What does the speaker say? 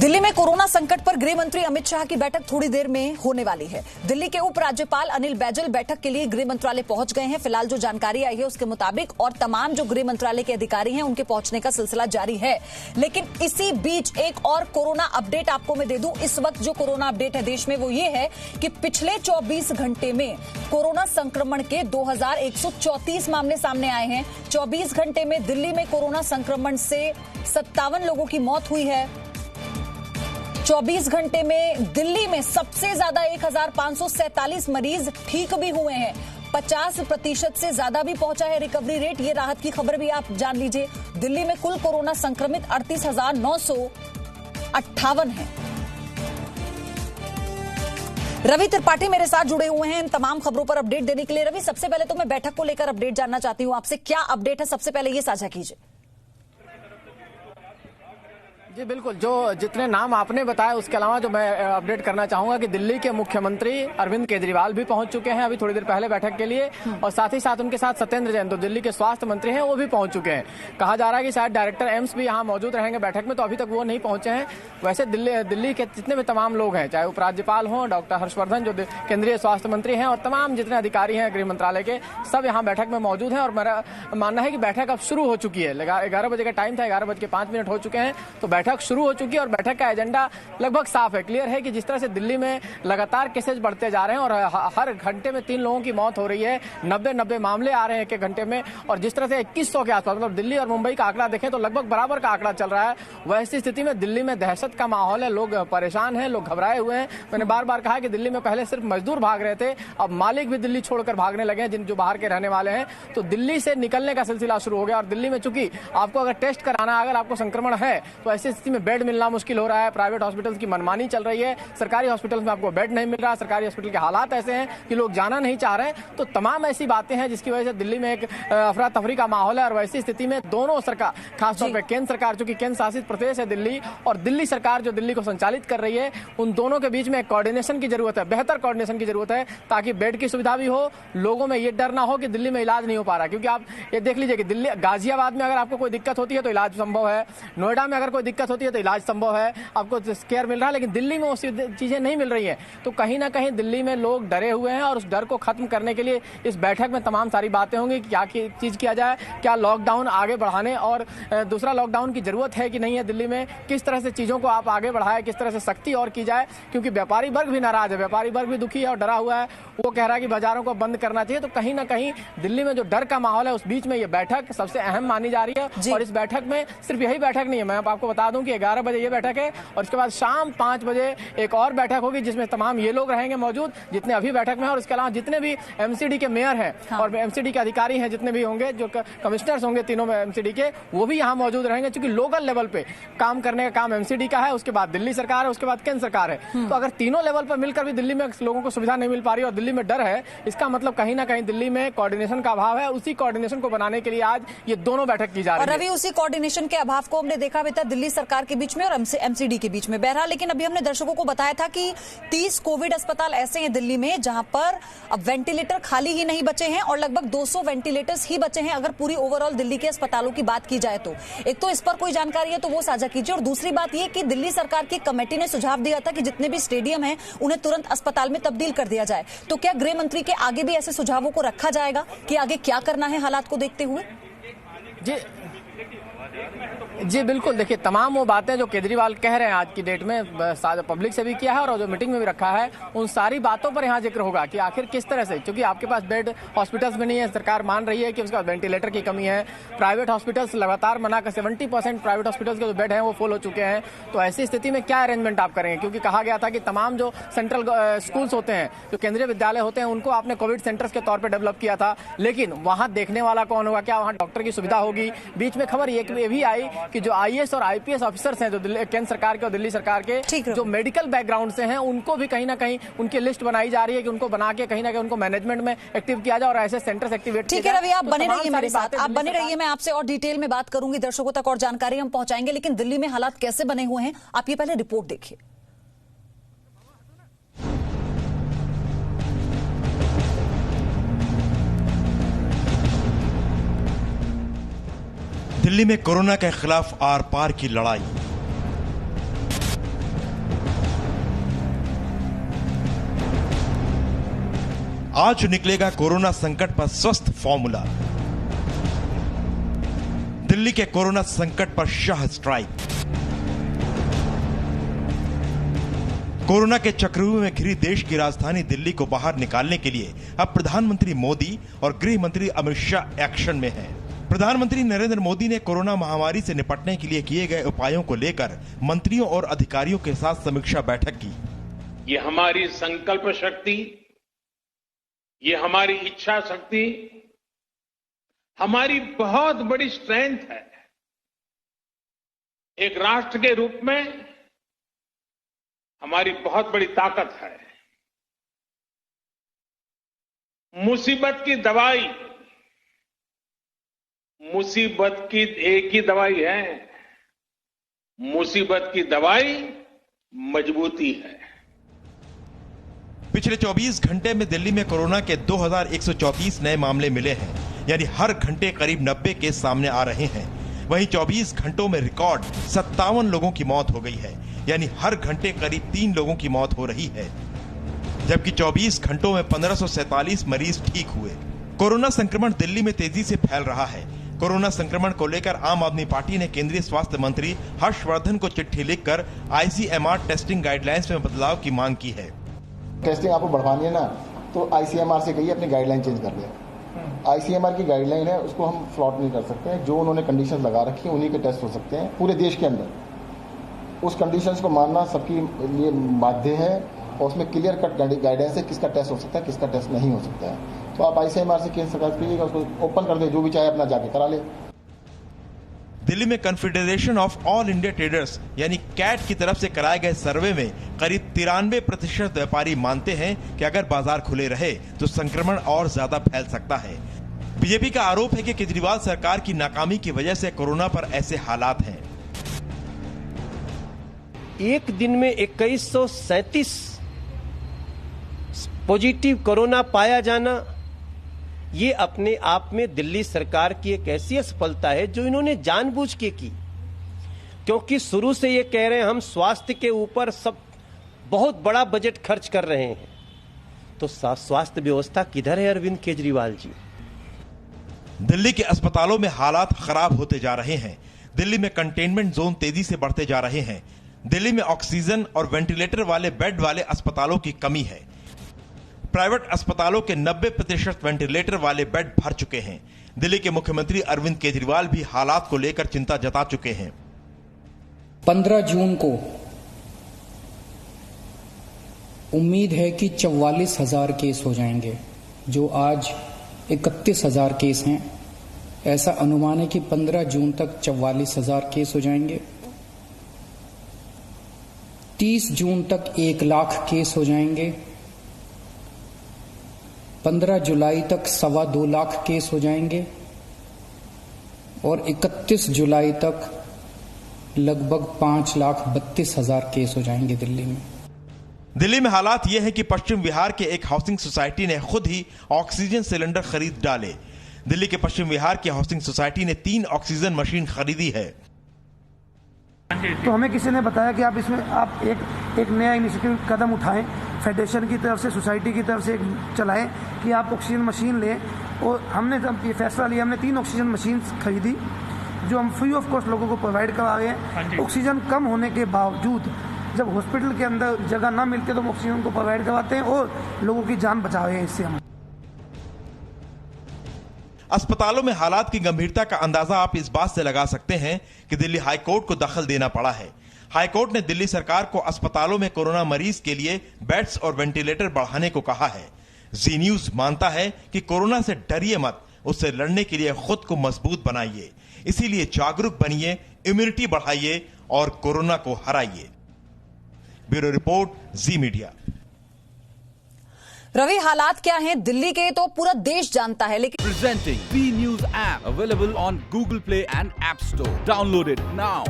दिल्ली में कोरोना संकट पर गृह मंत्री अमित शाह की बैठक थोड़ी देर में होने वाली है। दिल्ली के उपराज्यपाल अनिल बैजल बैठक के लिए गृह मंत्रालय पहुंच गए हैं। फिलहाल जो जानकारी आई है उसके मुताबिक और तमाम जो गृह मंत्रालय के अधिकारी हैं उनके पहुंचने का सिलसिला जारी है। लेकिन इसी बीच एक और कोरोना अपडेट आपको मैं दे दूं। इस वक्त जो कोरोना अपडेट है देश में वो ये है कि पिछले 24 घंटे में कोरोना संक्रमण के 2134 मामले सामने आए हैं। 24 घंटे में दिल्ली में कोरोना संक्रमण से 57 लोगों की मौत हुई है। 24 घंटे में दिल्ली में सबसे ज्यादा 1547 मरीज ठीक भी हुए हैं। 50% से ज्यादा भी पहुंचा है रिकवरी रेट। ये राहत की खबर भी आप जान लीजिए। दिल्ली में कुल कोरोना संक्रमित 38,958 हैं। रवि त्रिपाठी मेरे साथ जुड़े हुए हैं इन तमाम खबरों पर अपडेट देने के लिए। रवि, सबसे पहले तो मैं बैठक को लेकर अपडेट जानना चाहती हूं आपसे। क्या अपडेट है, सबसे पहले ये साझा कीजिए। जी बिल्कुल, जो जितने नाम आपने बताया उसके अलावा जो मैं अपडेट करना चाहूंगा कि दिल्ली के मुख्यमंत्री अरविंद केजरीवाल भी पहुंच चुके हैं अभी थोड़ी देर पहले बैठक के लिए, और साथ ही साथ उनके साथ सत्येंद्र जैन, तो दिल्ली के स्वास्थ्य मंत्री हैं, वो भी पहुंच चुके हैं। कहा जा रहा है कि शायद डायरेक्टर एम्स भी यहाँ मौजूद रहेंगे बैठक में, तो अभी तक वो नहीं पहुंचे हैं। वैसे दिल्ली के जितने भी तमाम लोग हैं, चाहे उपराज्यपाल हों, डॉक्टर हर्षवर्धन जो केंद्रीय स्वास्थ्य मंत्री हैं, और तमाम जितने अधिकारी हैं गृह मंत्रालय के, सब यहाँ बैठक में मौजूद हैं। और मेरा मानना है कि बैठक अब शुरू हो चुकी है। 11 बजे का टाइम था, 11:05 हो चुके हैं, तो बैठक शुरू हो चुकी है। और बैठक का एजेंडा लगभग साफ है, क्लियर है कि जिस तरह से दिल्ली में लगातार केसेज बढ़ते जा रहे हैं और हर घंटे में 3 लोगों की मौत हो रही है, 90 मामले आ रहे हैं एक घंटे में, और जिस तरह से 2100 के आसपास, मतलब दिल्ली और मुंबई का आंकड़ा देखें तो लगभग बराबर का आंकड़ा चल रहा है। वैसी स्थिति में दिल्ली में दहशत का माहौल है, लोग परेशान हैं, लोग घबराए हुए हैं। मैंने बार बार कहा कि दिल्ली में पहले सिर्फ मजदूर भाग रहे थे, अब मालिक भी दिल्ली छोड़कर भागने लगे हैं, जो बाहर के रहने वाले हैं। तो दिल्ली से निकलने का सिलसिला शुरू हो गया। और दिल्ली में चूंकि आपको अगर टेस्ट कराना, अगर आपको संक्रमण है, तो ऐसी स्थिति में बेड मिलना मुश्किल हो रहा है। प्राइवेट हॉस्पिटल्स की मनमानी चल रही है, सरकारी हॉस्पिटल्स में आपको बेड नहीं मिल रहा, सरकारी हॉस्पिटल के हालात ऐसे हैं कि लोग जाना नहीं चाह रहे हैं। तो तमाम ऐसी बातें हैं जिसकी वजह से दिल्ली में एक अफरा तफरी का माहौल है। और वैसी स्थिति में दोनों सरकार, खासतौर पर केंद्र सरकार, चूंकि केंद्र शासित प्रदेश है दिल्ली, और दिल्ली सरकार जो दिल्ली को संचालित कर रही है, उन दोनों के बीच में कोऑर्डिनेशन की जरूरत है, बेहतर कोऑर्डिनेशन की जरूरत है, ताकि बेड की सुविधा भी हो, लोगों में ये डर ना हो कि दिल्ली में इलाज नहीं हो पा रहा। क्योंकि आप ये देख लीजिए कि दिल्ली, गाजियाबाद में अगर आपको कोई दिक्कत होती है तो इलाज संभव है, नोएडा में अगर कोई दिक्कत होती है तो इलाज संभव है, आपको केयर मिल रहा है, लेकिन दिल्ली में वो चीजें नहीं मिल रही हैं। तो कहीं ना कहीं दिल्ली में लोग डरे हुए हैं, और उस डर को खत्म करने के लिए इस बैठक में तमाम सारी बातें होंगी। क्या चीज किया जाए, क्या लॉकडाउन आगे बढ़ाने और दूसरा लॉकडाउन की जरूरत है कि नहीं है दिल्ली में, किस तरह से चीजों को आप आगे बढ़ाएं, किस तरह से सख्ती और की जाए। क्योंकि व्यापारी वर्ग भी नाराज है, व्यापारी वर्ग भी दुखी है और डरा हुआ है। वो कह रहा है कि बाजारों को बंद करना चाहिए। तो कहीं ना कहीं दिल्ली में जो डर का माहौल है, उस बीच में ये बैठक सबसे अहम मानी जा रही है। और इस बैठक में सिर्फ यही बैठक नहीं है, मैं आपको बता दूं कि 11 बजे ये बैठक है, और इसके बाद शाम 5 बजे एक और बैठक होगी जिसमें तमाम ये लोग रहेंगे मौजूद जितने अभी बैठक में हैं। और इसके अलावा जितने भी एमसीडी के मेयर हैं और एमसीडी के अधिकारी हैं, जितने भी होंगे, जो कमिश्नर्स होंगे तीनों में एमसीडी के, वो भी यहाँ मौजूद रहेंगे। क्योंकि लोकल लेवल पे काम करने का काम एमसीडी का है, उसके बाद दिल्ली सरकार है, उसके बाद केंद्र सरकार है। तो अगर तीनों लेवल पर मिलकर भी दिल्ली में लोगों को सुविधा नहीं मिल पा रही और दिल्ली में डर है, इसका मतलब कहीं ना कहीं दिल्ली में कोऑर्डिनेशन का अभाव है। उसी कोऑर्डिनेशन को बनाने के लिए आज ये दोनों बैठक की जा रही है। रवि, उसी कोऑर्डिनेशन के अभाव को हमने देखा भी था दिल्ली सरकार के बीच में और एमसीडी के बीच में। बहरहाल, लेकिन अभी हमने दर्शकों को बताया था कि 30 कोविड अस्पताल ऐसे हैं दिल्ली में जहां पर अब वेंटिलेटर खाली ही नहीं बचे हैं, और लगभग 200 वेंटिलेटर्स ही बचे हैं अगर पूरी ओवरऑल दिल्ली के अस्पतालों की बात की जाए तो। एक तो इस पर कोई जानकारी है तो वो साझा कीजिए, और दूसरी बात ये कि दिल्ली सरकार की कमेटी ने सुझाव दिया था कि जितने भी स्टेडियम हैं उन्हें तुरंत अस्पताल में तब्दील कर दिया जाए। तो क्या गृह मंत्री के आगे भी ऐसे सुझावों को रखा जाएगा कि आगे क्या करना है हालात को देखते हुए? जी बिल्कुल, देखिए तमाम वो बातें जो केजरीवाल कह रहे हैं आज की डेट में, पब्लिक से भी किया है और जो मीटिंग में भी रखा है, उन सारी बातों पर यहाँ जिक्र होगा कि आखिर किस तरह से, क्योंकि आपके पास बेड हॉस्पिटल्स में नहीं है, सरकार मान रही है कि उसका वेंटिलेटर की कमी है, प्राइवेट हॉस्पिटल्स लगातार मना कर 70% प्राइवेट हॉस्पिटल्स के जो बेड हैं वो फुल हो चुके हैं। तो ऐसी स्थिति में क्या अरेंजमेंट आप करेंगे? क्योंकि कहा गया था कि तमाम जो सेंट्रल स्कूल्स होते हैं, जो केंद्रीय विद्यालय होते हैं, उनको आपने कोविड सेंटर्स के तौर पर डेवलप किया था, लेकिन वहाँ देखने वाला कौन होगा, क्या वहाँ डॉक्टर की सुविधा होगी? बीच में खबर ये भी आई कि जो आईएएस और आईपीएस ऑफिसर्स हैं जो केंद्र सरकार के और दिल्ली सरकार के, जो मेडिकल बैकग्राउंड से हैं, उनको भी कहीं ना कहीं उनकी लिस्ट बनाई जा रही है कि उनको बना के कहीं ना कहीं उनको मैनेजमेंट में एक्टिव किया जाए और ऐसे सेंटर्स एक्टिवेट। ठीक है रवि, आप बने रहिए मेरे साथ, आप बने रहिए, मैं आपसे और डिटेल में बात करूंगी, दर्शकों तक और जानकारी हम पहुंचाएंगे। लेकिन दिल्ली में हालात कैसे बने हुए हैं, आप ये पहले रिपोर्ट देखिए। दिल्ली में कोरोना के खिलाफ आर पार की लड़ाई। आज निकलेगा कोरोना संकट पर स्वस्थ फॉर्मूला। दिल्ली के कोरोना संकट पर शाह स्ट्राइक। कोरोना के चक्रव्यूह में घिरी देश की राजधानी दिल्ली को बाहर निकालने के लिए अब प्रधानमंत्री मोदी और गृह मंत्री अमित शाह एक्शन में हैं। प्रधानमंत्री नरेंद्र मोदी ने कोरोना महामारी से निपटने के लिए किए गए उपायों को लेकर मंत्रियों और अधिकारियों के साथ समीक्षा बैठक की। ये हमारी संकल्प शक्ति, ये हमारी इच्छा शक्ति, हमारी बहुत बड़ी स्ट्रेंथ है। एक राष्ट्र के रूप में हमारी बहुत बड़ी ताकत है। मुसीबत की दवाई, मुसीबत की एक ही दवाई है, मुसीबत की दवाई मजबूती है। पिछले 24 घंटे में दिल्ली में कोरोना के 2134 नए मामले मिले हैं, यानी हर घंटे करीब 90 केस सामने आ रहे हैं। वहीं 24 घंटों में रिकॉर्ड 57 लोगों की मौत हो गई है, यानी हर घंटे करीब 3 लोगों की मौत हो रही है, जबकि 24 घंटों में 1547 मरीज ठीक हुए। कोरोना संक्रमण दिल्ली में तेजी से फैल रहा है। कोरोना संक्रमण को लेकर आम आदमी पार्टी ने केंद्रीय स्वास्थ्य मंत्री हर्षवर्धन को चिट्ठी लिखकर आईसीएमआर टेस्टिंग गाइडलाइंस में बदलाव की मांग की है। टेस्टिंग आपको बढ़वानी है ना, तो आईसीएमआर से कहिए अपनी गाइडलाइन चेंज कर दे। आईसीएमआर की गाइडलाइन है, उसको हम फ्लॉट नहीं कर सकते हैं। जो उन्होंने कंडीशन लगा रखी है उन्हीं के टेस्ट हो सकते हैं पूरे देश के अंदर। उस कंडीशंस को मानना सबके लिए बाध्य है और उसमें क्लियर कट गाइडेंस है किसका टेस्ट हो सकता है, किसका टेस्ट नहीं हो सकता है। तो आप आईसीएमआर से केस शिकायत कीजिएगा, उसको ओपन कर दे, जो भी चाहे अपना जाके करा ले। दिल्ली में confederation of all India traders यानी कैट की तरफ से कराए गए सर्वे में करीब 93% व्यापारी मानते हैं कि अगर बाजार खुले रहे तो संक्रमण और ज्यादा फैल सकता है। बीजेपी का आरोप है कि केजरीवाल सरकार की नाकामी की वजह से कोरोना पर ऐसे हालात हैं। एक दिन में 2137 पॉजिटिव कोरोना पाया जाना, ये अपने आप में दिल्ली सरकार की एक ऐसी असफलता है जो इन्होंने जानबूझ के की, क्योंकि शुरू से ये कह रहे हैं हम स्वास्थ्य के ऊपर सब बहुत बड़ा बजट खर्च कर रहे हैं। तो स्वास्थ्य व्यवस्था किधर है अरविंद केजरीवाल जी? दिल्ली के अस्पतालों में हालात खराब होते जा रहे हैं। दिल्ली में कंटेनमेंट जोन तेजी से बढ़ते जा रहे हैं। दिल्ली में ऑक्सीजन और वेंटिलेटर वाले बेड वाले अस्पतालों की कमी है। प्राइवेट अस्पतालों के 90% वेंटिलेटर वाले बेड भर चुके हैं। दिल्ली के मुख्यमंत्री अरविंद केजरीवाल भी हालात को लेकर चिंता जता चुके हैं। 15 जून को उम्मीद है कि 44,000 केस हो जाएंगे, जो आज 31,000 केस हैं। ऐसा अनुमान है कि 15 जून तक 44,000 केस हो जाएंगे। 30 जून तक 1 लाख केस हो जाएंगे। 15 जुलाई तक 2.25 लाख केस हो जाएंगे और 31 जुलाई तक लगभग 5,32,000 केस हो जाएंगे दिल्ली में। दिल्ली में हालात ये है कि पश्चिम विहार के एक हाउसिंग सोसाइटी ने खुद ही ऑक्सीजन सिलेंडर खरीद डाले। दिल्ली के पश्चिम विहार की हाउसिंग सोसाइटी ने 3 ऑक्सीजन मशीन खरीदी है। तो हमें किसी ने बताया कि आप इसमें एक नया इनिशिएटिव कदम उठाएं, फेडरेशन की तरफ से, सोसाइटी की तरफ से चलाएं कि आप ऑक्सीजन मशीन लें। और हमने जब ये फैसला लिया, हमने 3 ऑक्सीजन मशीन खरीदी जो हम फ्री ऑफ कॉस्ट लोगों को प्रोवाइड करवा रहे हैं। ऑक्सीजन कम होने के बावजूद जब हॉस्पिटल के अंदर जगह ना मिलती तो हम ऑक्सीजन को प्रोवाइड करवाते हैं और लोगों की जान बचा रहे हैं इससे हम। अस्पतालों में हालात की गंभीरता का अंदाजा आप इस बात से लगा सकते हैं कि दिल्ली हाईकोर्ट को दखल देना पड़ा है। हाईकोर्ट ने दिल्ली सरकार को अस्पतालों में कोरोना मरीज के लिए बेड्स और वेंटिलेटर बढ़ाने को कहा है। जी न्यूज मानता है कि कोरोना से डरिए मत, उससे लड़ने के लिए खुद को मजबूत बनाइए। इसीलिए जागरूक बनिए, इम्यूनिटी बढ़ाइए और कोरोना को हराइए। ब्यूरो रिपोर्ट, जी मीडिया। रवि, हालात क्या हैं दिल्ली के तो पूरा देश जानता है, लेकिन Presenting B News app available on Google Play and App Store. Download it now.